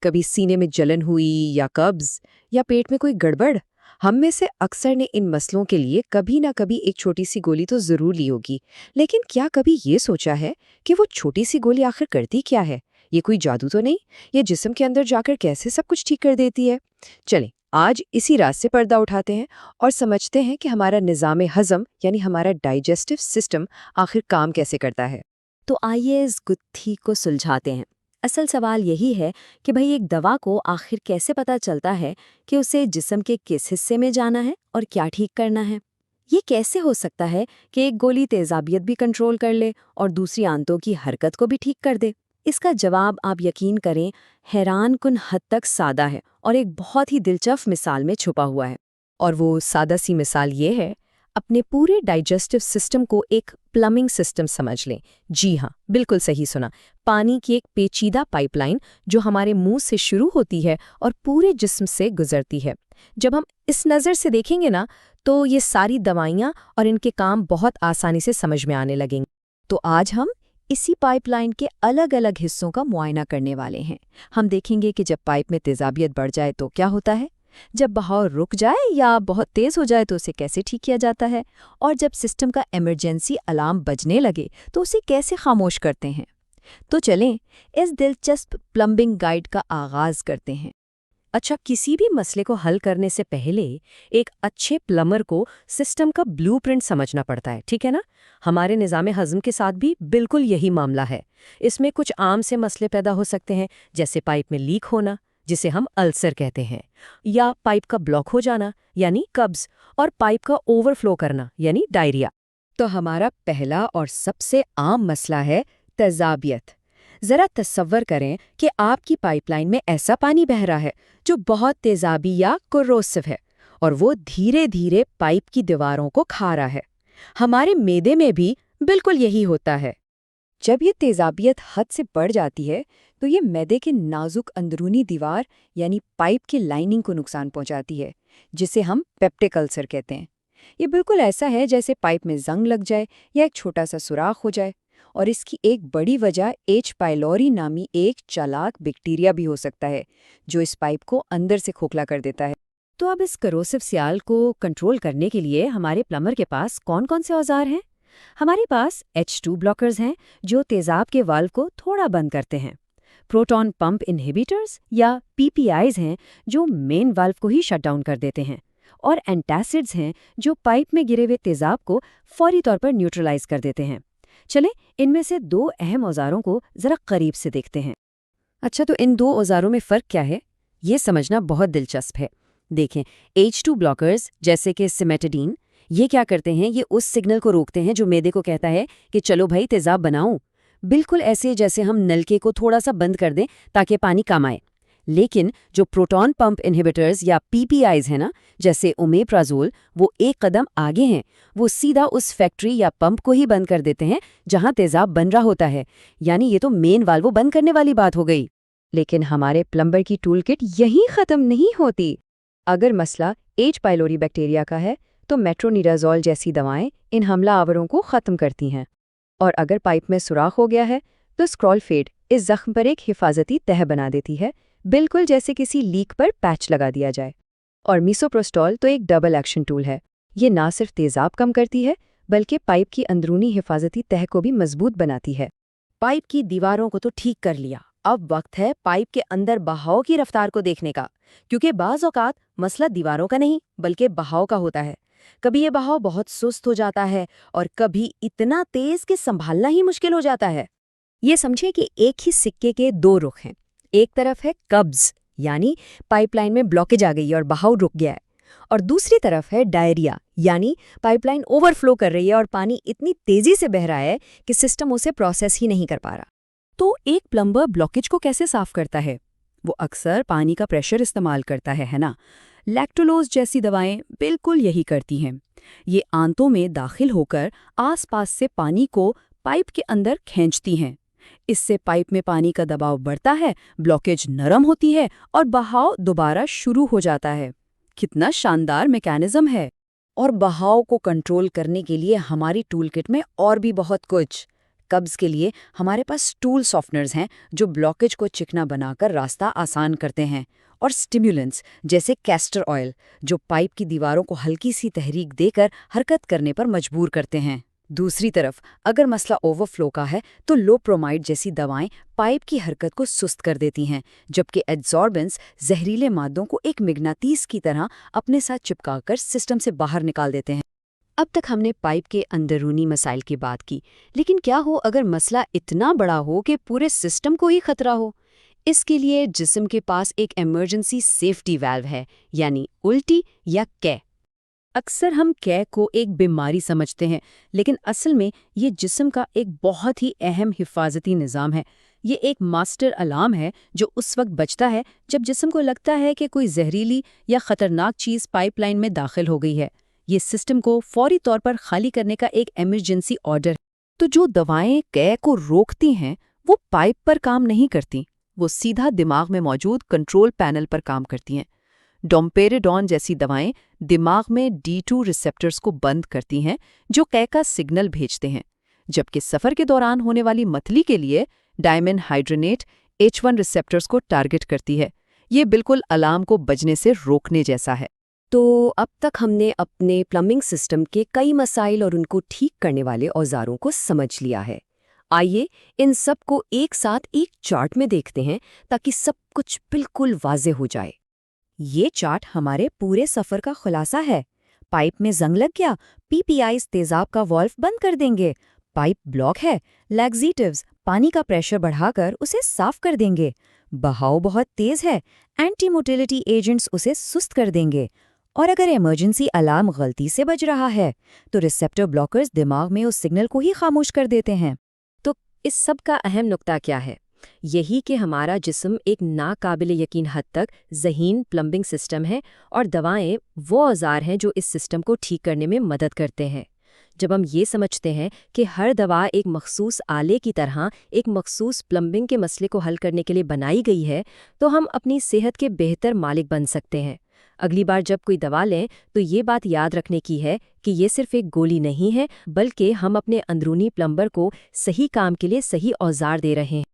कभी सीने में जलन हुई या कब्ज या पेट में कोई गड़बड़। हम में से अक्सर ने इन मसलों के लिए कभी ना कभी एक छोटी सी गोली तो जरूर ली होगी, लेकिन क्या कभी ये सोचा है कि वो छोटी सी गोली आखिर करती क्या है? ये कोई जादू तो नहीं? ये जिस्म के अंदर जाकर कैसे सब कुछ ठीक कर देती है? चलें, आज इसी रात से पर्दा उठाते हैं और समझते हैं कि हमारा निज़ाम हज़म यानी हमारा डाइजेस्टिव सिस्टम आखिर काम कैसे करता है। तो आइए इस गुत्थी को सुलझाते हैं। असल सवाल यही है कि भाई एक दवा को आखिर कैसे पता चलता है कि उसे जिस्म के किस हिस्से में जाना है और क्या ठीक करना है। ये कैसे हो सकता है कि एक गोली तेजाबियत भी कंट्रोल कर ले और दूसरी आंतों की हरकत को भी ठीक कर दे? इसका जवाब आप यकीन करें हैरान कुन हद तक सादा है और एक बहुत ही दिलचस्प मिसाल में छुपा हुआ है। और वो सादा सी मिसाल ये है, अपने पूरे डाइजेस्टिव सिस्टम को एक प्लम्बिंग सिस्टम समझ लें। जी हाँ, बिल्कुल सही सुना। पानी की एक पेचीदा पाइपलाइन जो हमारे मुंह से शुरू होती है और पूरे जिस्म से गुजरती है। जब हम इस नज़र से देखेंगे ना, तो ये सारी दवाइयाँ और इनके काम बहुत आसानी से समझ में आने लगेंगे। तो आज हम इसी पाइपलाइन के अलग अलग हिस्सों का मुआयना करने वाले हैं। हम देखेंगे कि जब पाइप में तेजाबियत बढ़ जाए तो क्या होता है, जब बहाव रुक जाए या बहुत तेज हो जाए तो उसे कैसे ठीक किया जाता है, और जब सिस्टम का इमरजेंसी अलार्म बजने लगे तो उसे कैसे खामोश करते हैं। तो चलें इस दिलचस्प प्लम्बिंग गाइड का आगाज करते हैं। अच्छा, किसी भी मसले को हल करने से पहले एक अच्छे प्लम्बर को सिस्टम का ब्लूप्रिंट समझना पड़ता है, ठीक है ना? हमारे निज़ाम हज़म के साथ भी बिल्कुल यही मामला है। इसमें कुछ आम से मसले पैदा हो सकते हैं, जैसे पाइप में लीक होना, जिसे हम अल्सर कहते हैं, या पाइप का ब्लॉक हो जाना यानी कब्ज, और पाइप का ओवरफ्लो करना यानी डायरिया। तो हमारा पहला और सबसे आम मसला है तेजाबियत। जरा तसव्वुर करें कि आपकी पाइपलाइन में ऐसा पानी बह रहा है जो बहुत तेजाबी या कोरोसिव है, और वो धीरे धीरे पाइप की दीवारों को खा रहा है। हमारे मैदे में भी बिल्कुल यही होता है। जब ये तेजाबियत हद से बढ़ जाती है तो ये मैदे के नाजुक अंदरूनी दीवार यानी पाइप की लाइनिंग को नुकसान पहुंचाती है, जिसे हम पेप्टिक अल्सर कहते हैं। ये बिल्कुल ऐसा है जैसे पाइप में जंग लग जाए या एक छोटा सा सुराख हो जाए। और इसकी एक बड़ी वजह एच पाइलोरी नामी एक चालाक बैक्टीरिया भी हो सकता है, जो इस पाइप को अंदर से खोखला कर देता है। तो अब इस करोसिव सियाल को कंट्रोल करने के लिए हमारे प्लम्बर के पास कौन कौन से औजार हैं? हमारे पास H2 ब्लॉकर्स हैं जो तेजाब के वाल्व को थोड़ा बंद करते हैं। प्रोटॉन पंप इनहिबिटर्स या PPIs हैं जो मेन वाल्व को ही शट डाउन कर देते हैं। और एंटासिड्स हैं जो पाइप में गिरे हुए तेजाब को फौरी तौर पर न्यूट्रलाइज कर देते हैं। चलें इनमें से दो अहम औजारों को जरा करीब से देखते हैं। अच्छा, तो इन दो औजारों में फ़र्क क्या है, ये समझना बहुत दिलचस्प है। देखें, H2 ब्लॉकर्स जैसे कि सिमेटाडीन, ये क्या करते हैं, ये उस सिग्नल को रोकते हैं जो मैदे को कहता है कि चलो भाई तेजाब बनाओ। बिल्कुल ऐसे जैसे हम नलके को थोड़ा सा बंद कर दें ताकि पानी कम आए। लेकिन जो प्रोटॉन पंप इनहिबिटर्स या PPIs हैं ना, जैसे ओमेप्राजोल, वो एक कदम आगे हैं। वो सीधा उस फैक्ट्री या पंप को ही बंद कर देते हैं जहां तेजाब बन रहा होता है। यानी ये तो मेन वाल्व बंद करने वाली बात हो गई। लेकिन हमारे प्लम्बर की टूल किट यहीं ख़त्म नहीं होती। अगर मसला एच पाइलोरी बैक्टीरिया का है तो मेट्रोनिडाजोल जैसी दवाएं इन हमलावरों को ख़त्म करती हैं। और अगर पाइप में सुराख हो गया है तो स्क्रॉलफेड इस जख्म पर एक हिफाजती तह बना देती है, बिल्कुल जैसे किसी लीक पर पैच लगा दिया जाए। और मिसोप्रोस्टॉल तो एक डबल एक्शन टूल है। ये ना सिर्फ तेजाब कम करती है बल्कि पाइप की अंदरूनी हिफाजती तह को भी मजबूत बनाती है। पाइप की दीवारों को तो ठीक कर लिया, अब वक्त है पाइप के अंदर बहाव की रफ्तार को देखने का, क्योंकि बाज़ औक़ात मसला दीवारों का नहीं बल्कि बहाव का होता है। कभी ये बहाव बहुत सुस्त हो जाता है और कभी इतना तेज कि संभालना ही मुश्किल हो जाता है। ये समझे कि एक ही सिक्के के दो रुख हैं। एक तरफ है कब्ज, यानी पाइपलाइन में ब्लॉकेज आ गई है और बहाव रुक गया है, और दूसरी तरफ है डायरिया, यानी पाइपलाइन ओवरफ्लो कर रही है और पानी इतनी तेजी से बह रहा है कि सिस्टम उसे प्रोसेस ही नहीं कर पा रहा। तो एक प्लम्बर ब्लॉकेज को कैसे साफ करता है? वो अक्सर पानी का प्रेशर इस्तेमाल करता है ना? लैक्टोलोज जैसी दवाएं बिल्कुल यही करती हैं। ये आंतों में दाखिल होकर आसपास से पानी को पाइप के अंदर खींचती हैं। इससे पाइप में पानी का दबाव बढ़ता है, ब्लॉकेज नरम होती है और बहाव दोबारा शुरू हो जाता है। कितना शानदार मैकेनिज्म है! और बहाव को कंट्रोल करने के लिए हमारी टूल किट में और भी बहुत कुछ। कब्ज के लिए हमारे पास स्टूल सॉफ्टनर्स हैं जो ब्लॉकेज को चिकना बनाकर रास्ता आसान करते हैं, और स्टिम्युलेंट्स जैसे कैस्टर ऑयल जो पाइप की दीवारों को हल्की सी तहरीक देकर हरकत करने पर मजबूर करते हैं। दूसरी तरफ अगर मसला ओवरफ्लो का है तो लोप्रोमाइड जैसी दवाएं पाइप की हरकत को सुस्त कर देती हैं, जबकि एड्सॉर्बेंट्स जहरीले मादों को एक मिग्नातीस की तरह अपने साथ चिपकाकर सिस्टम से बाहर निकाल देते हैं। अब तक हमने पाइप के अंदरूनी मसाइल की बात की, लेकिन क्या हो अगर मसला इतना बड़ा हो कि पूरे सिस्टम को ही खतरा हो? इसके लिए जिस्म के पास एक इमरजेंसी सेफ्टी वाल्व है, यानी उल्टी या कै। अक्सर हम कै को एक बीमारी समझते हैं, लेकिन असल में ये जिस्म का एक बहुत ही अहम हिफाजती निज़ाम है। ये एक मास्टर अलार्म है जो उस वक्त बजता है जब जिस्म को लगता है कि कोई जहरीली या ख़तरनाक चीज़ पाइपलाइन में दाखिल हो गई है। ये सिस्टम को फौरी तौर पर खाली करने का एक इमरजेंसी ऑर्डर है। तो जो दवाएं कै को रोकती हैं वो पाइप पर काम नहीं करती, वो सीधा दिमाग में मौजूद कंट्रोल पैनल पर काम करती हैं। डोम्पेरेडॉन जैसी दवाएं दिमाग में D2 रिसेप्टर्स को बंद करती हैं जो कै का सिग्नल भेजते हैं, जबकि सफ़र के दौरान होने वाली मतली के लिए डायमन हाइड्रोनेट H1 रिसेप्टर्स को टारगेट करती है। ये बिल्कुल अलार्म को बजने से रोकने जैसा है। तो अब तक हमने अपने प्लम्बिंग सिस्टम के कई मसाइल और उनको ठीक करने वाले औजारों को समझ लिया है। आइए इन सब को एक साथ एक चार्ट में देखते हैं ताकि सब कुछ बिल्कुल वाज़े हो जाए। ये चार्ट हमारे पूरे सफ़र का खुलासा है। पाइप में जंग लग गया, PPIs तेजाब का वॉल्व बंद कर देंगे। पाइप ब्लॉक है, लैक्सेटिव्स पानी का प्रेशर बढ़ाकर उसे साफ कर देंगे। बहाव बहुत तेज है, एंटी मोटिलिटी एजेंट्स उसे सुस्त कर देंगे। और अगर इमरजेंसी अलार्म गलती से बज रहा है तो रिसेप्टर ब्लॉकर्स दिमाग में उस सिग्नल को ही खामोश कर देते हैं। तो इस सब का अहम नुक्ता क्या है? यही कि हमारा जिस्म एक नाकाबिल यकीन हद तक ज़हीन प्लम्बिंग सिस्टम है और दवाएं वो औजार हैं जो इस सिस्टम को ठीक करने में मदद करते हैं। जब हम ये समझते हैं कि हर दवा एक मखसूस आले की तरह एक मखसूस प्लम्बिंग के मसले को हल करने के लिए बनाई गई है, तो हम अपनी सेहत के बेहतर मालिक बन सकते हैं। अगली बार जब कोई दवा लें तो ये बात याद रखने की है कि ये सिर्फ एक गोली नहीं है, बल्कि हम अपने अंदरूनी प्लम्बर को सही काम के लिए सही औजार दे रहे हैं।